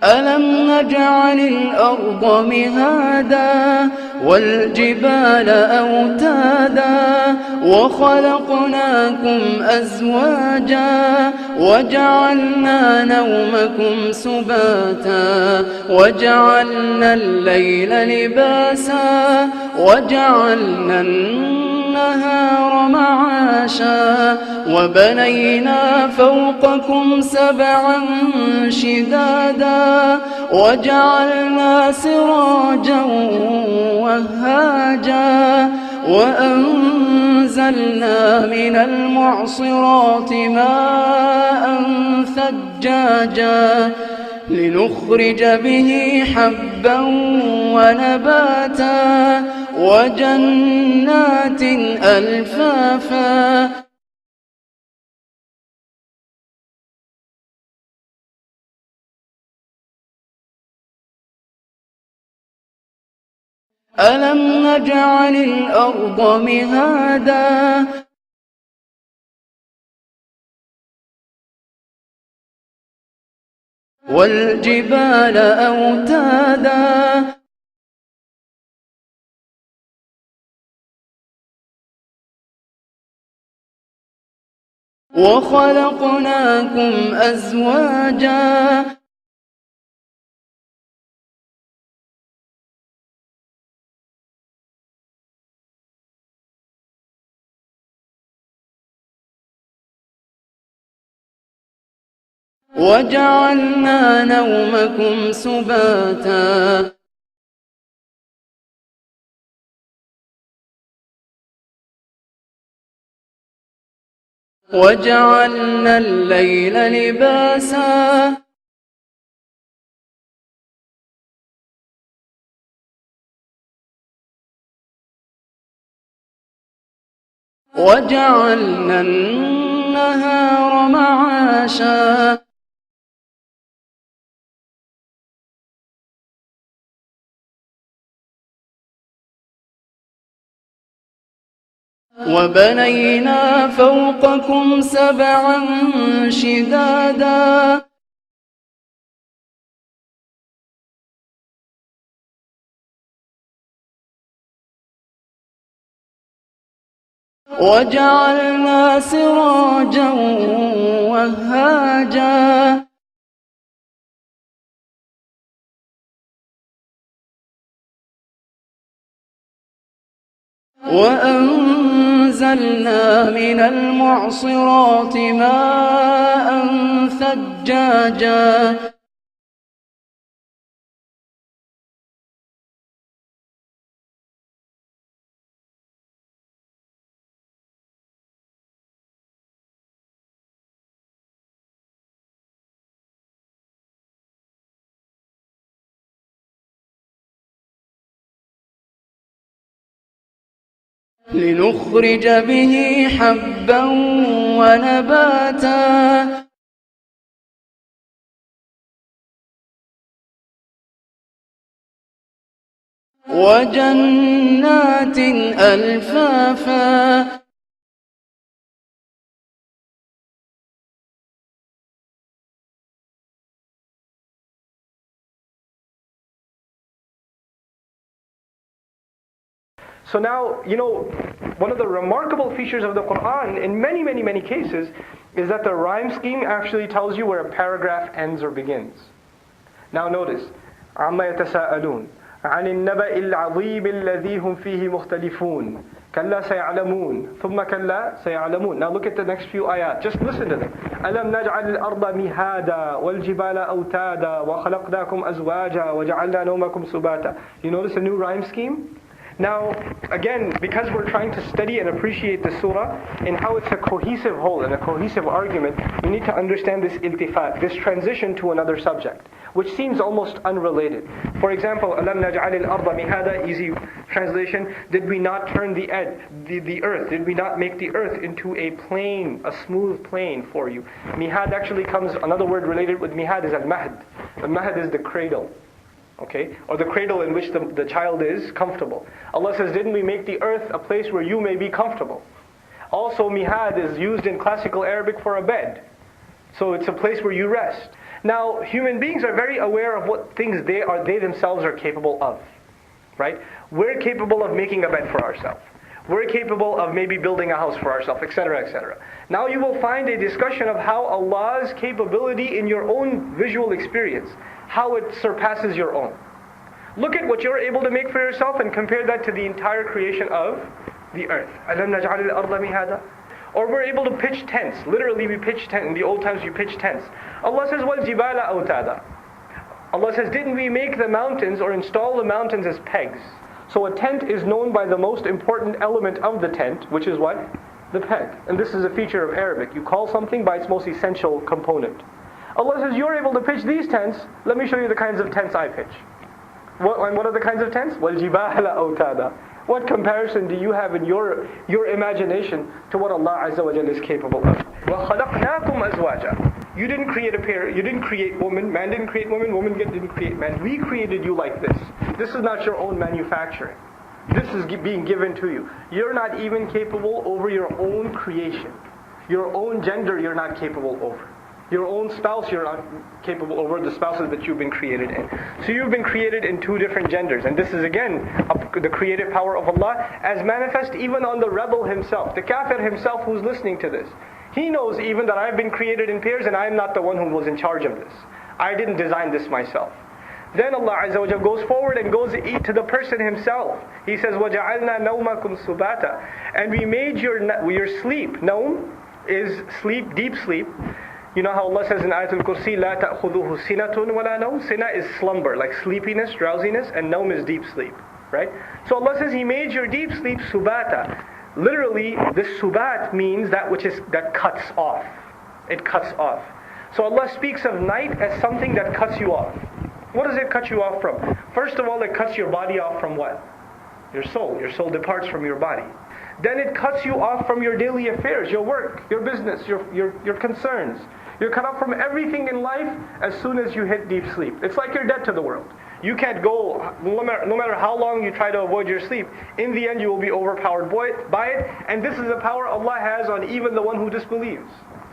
ألم نجعل الأرض مهادا والجبال أوتادا وخلقناكم أزواجا وجعلنا نومكم سباتا وجعلنا الليل لباسا وجعلنا النهار معاشا وبنينا فوقكم سبعا شدادا وجعلنا سراجا وهاجا وأنزلنا من المعصرات ماء ثجاجا لنخرج به حبا ونباتا وجنات ألفافا ألم نجعل الأرض مهادا والجبال أوتادا وخلقناكم أزواجا وجعلنا نومكم سباتا وجعلنا الليل لباسا وجعلنا النهار معاشا وبنينا فوقكم سبعا شدادا وجعلنا سراجا وهاجا وأنزلنا من المعصرات ماء ثجاجا لنخرج به حبا ونباتا وجنات ألفافا So now, one of the remarkable features of the Quran in many, many, many cases is that the rhyme scheme actually tells you where a paragraph ends or begins. Now notice, عَمَّا يَتَسَاءَلُونَ عَنِ النَّبَإِ الْعَظِيمِ الَّذِي هُمْ فِيهِ مُخْتَلِفُونَ كَلَّا سَيَعْلَمُونَ ثُمَّ كَلَّا سَيَعْلَمُونَ. Now look at the next few ayat. Just listen to them. أَلَمْ نَجْعَلِ الْأَرْضَ مِهَادًا وَالْجِبَالَ أَوْتَادًا وَخَلَقْنَاكُمْ أَزْوَاجًا وَجَعَلْنَا نَوْمَكُمْ سُبَاتًا. You notice a new rhyme scheme? Now, again, because we're trying to study and appreciate the surah and how it's a cohesive whole and a cohesive argument, we need to understand this iltifat, this transition to another subject, which seems almost unrelated. For example, أَلَمْ نَجْعَلِ الْأَرْضَ مِهَادًا, easy translation, did we not turn the earth, did we not make the earth into a plain, a smooth plain for you? Mihad actually comes, another word related with mihad is al-mahd. Al-mahd is the cradle. Okay, or the cradle in which the child is comfortable. Allah says, didn't we make the earth a place where you may be comfortable? Also, mihad is used in classical Arabic for a bed. So it's a place where you rest. Now, human beings are very aware of what things they themselves are capable of. Right? We're capable of making a bed for ourselves. We're capable of maybe building a house for ourselves, etc., etc. Now you will find a discussion of how Allah's capability in your own visual experience, how it surpasses your own. Look at what you're able to make for yourself and compare that to the entire creation of the earth. أَلَمْ نَجْعَلِ الْأَرْضَ مِهَادًا. Or we're able to pitch tents. Literally we pitch tents. In the old times you pitch tents. Allah says, وَالْجِبَالَ أَوْتَادًا. Allah says, didn't we make the mountains or install the mountains as pegs? So a tent is known by the most important element of the tent, which is what? The peg. And this is a feature of Arabic. You call something by its most essential component. Allah says, you're able to pitch these tents. Let me show you the kinds of tents I pitch. And what are the kinds of tents? وَالْجِبَالَ أَوْتَادًا. What comparison do you have in your imagination to what Allah Azza wa Jalla is capable of? وَخَلَقْنَاكُمْ أَزْوَاجًا. You didn't create a pair, you didn't create woman, man didn't create woman, woman didn't create man. We created you like this. This is not your own manufacturing. This is being given to you. You're not even capable over your own creation. Your own gender you're not capable over. Your own spouse you're not capable over, the spouses that you've been created in. So you've been created in two different genders. And this is again the creative power of Allah as manifest even on the rebel himself. The kafir himself who's listening to this. He knows even that I've been created in pairs and I'm not the one who was in charge of this. I didn't design this myself. Then Allah Azza wa Jalla goes forward and goes to the person himself. He says, وَجَعَلْنَا نَوْمَكُمْ سُبَاتًا. And we made your sleep. Naum is sleep, deep sleep. You know how Allah says in Ayatul Kursi, لَا تَأْخُذُهُ سِنَةٌ وَلَا نَوْمٌ. Sina is slumber, like sleepiness, drowsiness, and naum is deep sleep. Right? So Allah says He made your deep sleep subata. Literally, this subat means that that cuts off. It cuts off. So Allah speaks of night as something that cuts you off. What does it cut you off from? First of all, it cuts your body off from what? Your soul. Your soul departs from your body. Then it cuts you off from your daily affairs, your work, your business, your concerns. You're cut off from everything in life as soon as you hit deep sleep. It's like you're dead to the world. You can't go, no matter how long you try to avoid your sleep, in the end you will be overpowered by it. And this is the power Allah has on even the one who disbelieves.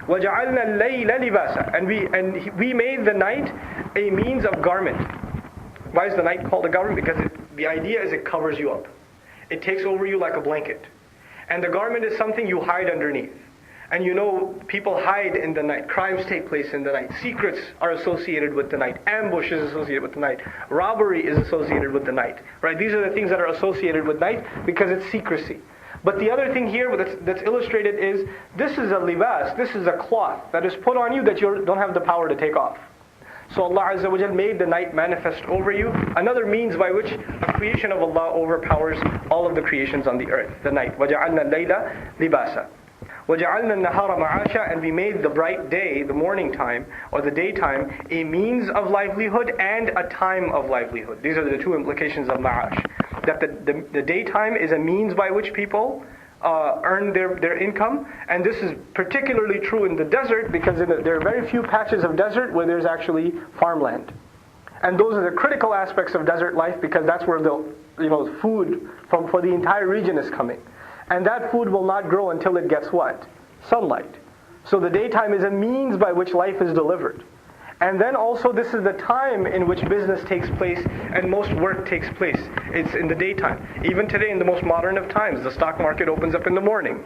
وَجَعَلْنَا اللَّيْلَ لِبَاسًا. And we made the night a means of garment. Why is the night called a garment? Because the idea is it covers you up. It takes over you like a blanket. And the garment is something you hide underneath. And you know, people hide in the night. Crimes take place in the night. Secrets are associated with the night. Ambush is associated with the night. Robbery is associated with the night. Right? These are the things that are associated with night because it's secrecy. But the other thing here that's illustrated is, this is a libas, this is a cloth that is put on you that you don't have the power to take off. So Allah Azza wa Jal made the night manifest over you. Another means by which a creation of Allah overpowers all of the creations on the earth. The night. وَجَعَلْنَا اللَّيْلَ لِبَاسًا وَجَعَلْنَا النَّهَارَ مَعَاشًا. And we made the bright day, the morning time, or the daytime, a means of livelihood and a time of livelihood. These are the two implications of ma'ash. That the daytime is a means by which people earn their income. And this is particularly true in the desert because there are very few patches of desert where there's actually farmland. And those are the critical aspects of desert life because that's where the food for the entire region is coming. And that food will not grow until it gets what? Sunlight. So the daytime is a means by which life is delivered. And then also this is the time in which business takes place and most work takes place. It's in the daytime. Even today in the most modern of times, the stock market opens up in the morning.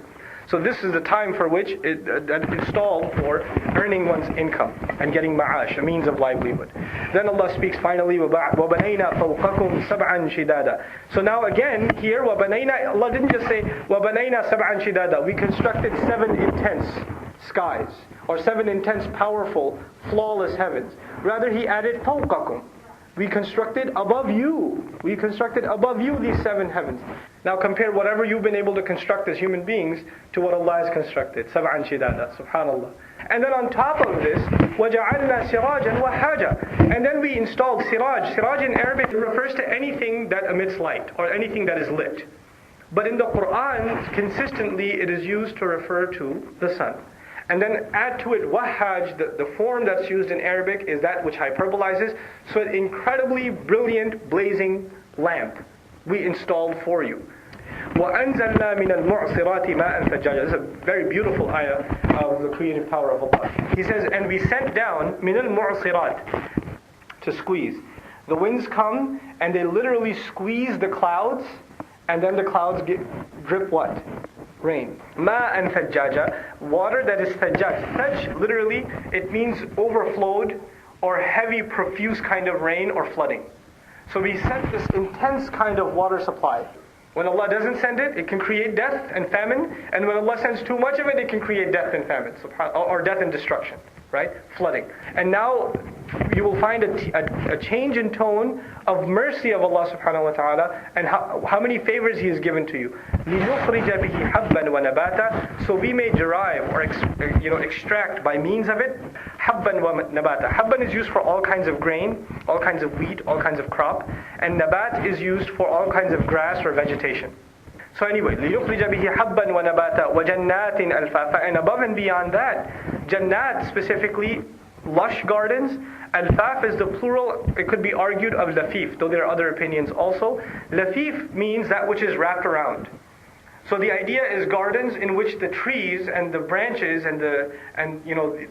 So this is the time for which it's installed for earning one's income and getting ma'ash, a means of livelihood. Then Allah speaks finally, وَبَنَيْنَا فَوْقَكُمْ سَبْعًا شِدَادًا. So now again, here, وَبَنَيْنَا, Allah didn't just say, وَبَنَيْنَا سَبْعًا شِدَادًا. We constructed 7 intense skies, or 7 intense, powerful, flawless heavens. Rather, He added فَوْقَكُمْ. We constructed above you. We constructed above you these 7 heavens. Now compare whatever you've been able to construct as human beings to what Allah has constructed. سَبْعًا شِدَادًا. Subhanallah. And then on top of this, وَجَعَلْنَا سِرَاجًا وَحَاجًا. And then we installed siraj. Siraj in Arabic refers to anything that emits light, or anything that is lit. But in the Quran, consistently it is used to refer to the sun. And then add to it wahaj, the form that's used in Arabic is that which hyperbolizes. So an incredibly brilliant, blazing lamp we installed for you. وَأَنزَلْنَا مِنَ الْمُعْصِرَاتِ مَاءً ثَجَّاجًا. This is a very beautiful ayah of the creative power of Allah. He says, and we sent down min al-mu'sirat, to squeeze. The winds come and they literally squeeze the clouds, and then the clouds drip what? Rain. Ma'an thajjaja, water that is thajjaj. Thajj, literally, it means overflowed or heavy, profuse kind of rain or flooding. So we sent this intense kind of water supply. When Allah doesn't send it, it can create death and famine. And when Allah sends too much of it, it can create death and famine, or death and destruction, right? Flooding. And now you will find a change in tone of mercy of Allah subhanahu wa ta'ala, and how many favors He has given to you. لِنُخْرِجَ بِهِ حَبًّا وَنَبَاتًا, so we may derive or extract by means of it habban wa nabata. Habban is used for all kinds of grain, all kinds of wheat, all kinds of crop, and nabat is used for all kinds of grass or vegetation. So anyway, لِنُخْرِجَ بِهِ حَبًّا وَنَبَاتًا وَجَنَّاتٍ أَلْفَافًا, and above and beyond that, jannat specifically, lush gardens. Al-faf is the plural, it could be argued of lafif, though there are other opinions also. Lafif means that which is wrapped around. So the idea is gardens in which the trees and the branches and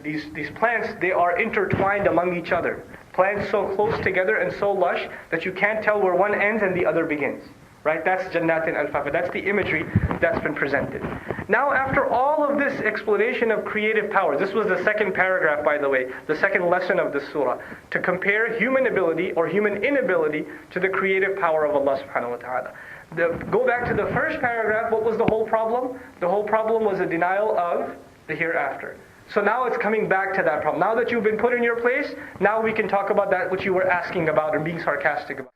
these plants, they are intertwined among each other. Plants so close together and so lush that you can't tell where one ends and the other begins. Right? That's Jannatin al-Fafa. That's the imagery that's been presented. Now, after all of this explanation of creative power, this was the second paragraph, by the way, the second lesson of this surah, to compare human ability or human inability to the creative power of Allah subhanahu wa ta'ala. Go back to the first paragraph, what was the whole problem? The whole problem was a denial of the hereafter. So now it's coming back to that problem. Now that you've been put in your place, now we can talk about that which you were asking about and being sarcastic about.